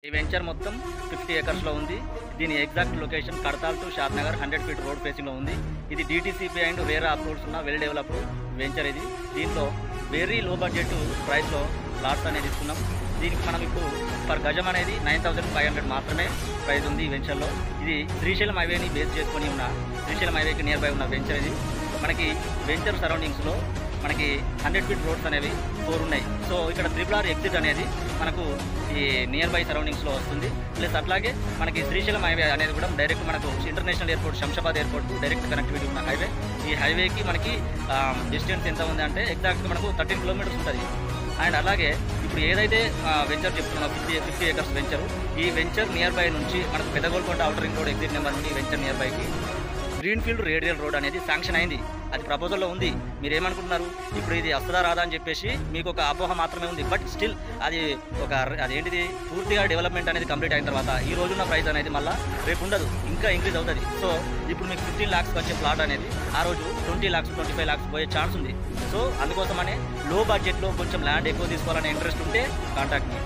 ఈ వెంచర్ మొత్తం 50 ఏకర్స్లో ఉంది. దీని exact location Kadthal to Shadnagar 100 feet road ఫేసింగ్లో ఉంది. ఇది DTCP అండ్ వేరే అప్రూవ్స్ ఉన్న వెల్ డెవలప్డ్ వెంచర్ ఇది. దీంట్లో వెరీ లో బడ్జెట్ ప్రైస్లో ప్లాట్స్ అనేది ఇస్తున్నాం. దీనికి మనం ఇప్పుడు పర్ గజం అనేది 9,500 మాత్రమే ప్రైస్ ఉంది ఈ వెంచర్లో. ఇది శ్రీశైలం హైవేని బేస్ చేసుకొని ఉన్న శ్రీశైలం హైవేకి నియర్ బై ఉన్న వెంచర్ ఇది. మనకి వెంచర్ సరౌండింగ్స్లో మనకి 100 ఫీట్ రోడ్స్ అనేవి 4 ఉన్నాయి. సో ఇక్కడ RRR ఎగ్జిట్ అనేది మనకు ఈ నియర్ బై సరౌండింగ్స్లో వస్తుంది. ప్లస్ అట్లాగే మనకి శ్రీశైలం హైవే అనేది కూడా డైరెక్ట్ మనకు international airport Shamshabad airport direct connectivity ఉన్న హైవే. ఈ హైవేకి మనకి డిస్టెన్స్ ఎంత ఉంది అంటే ఎగ్జాక్ట్గా మనకు 13 కిలోమీటర్స్ ఉంటుంది. అండ్ అలాగే ఇప్పుడు ఏదైతే వెంచర్ చెప్తున్నాం 50 ఏకర్స్ వెంచర్, ఈ వెంచర్ నియర్ బై నుంచి మనకు Peddagolkonda outer ring road exit number నుండి వెంచర్ నియర్ బైకి గ్రీన్ఫీల్డ్ రేడియల్ రోడ్ అనేది శాంక్షన్ అయింది. అది ప్రపోజల్లో ఉంది. మీరు ఏమనుకుంటున్నారు, ఇప్పుడు ఇది వస్తుందా రాదా అని చెప్పేసి మీకు ఒక అపోహ మాత్రమే ఉంది. బట్ స్టిల్ అది అదేంటిది పూర్తిగా డెవలప్మెంట్ అనేది కంప్లీట్ అయిన తర్వాత ఈ రోజున్న ప్రైస్ అనేది మళ్ళీ రేపు ఉండదు, ఇంకా ఇంక్రీజ్ అవుతుంది. సో ఇప్పుడు మీకు 15 lakhs వచ్చే ప్లాట్ అనేది ఆ రోజు 20 lakhs 25 lakhs పోయే ఛాన్స్ ఉంది. సో అందుకోసమనే లో బడ్జెట్లో కొంచెం ల్యాండ్ ఎక్కువ తీసుకోవాలనే ఇంట్రెస్ట్ ఉంటే కాంటాక్ట్ మీ.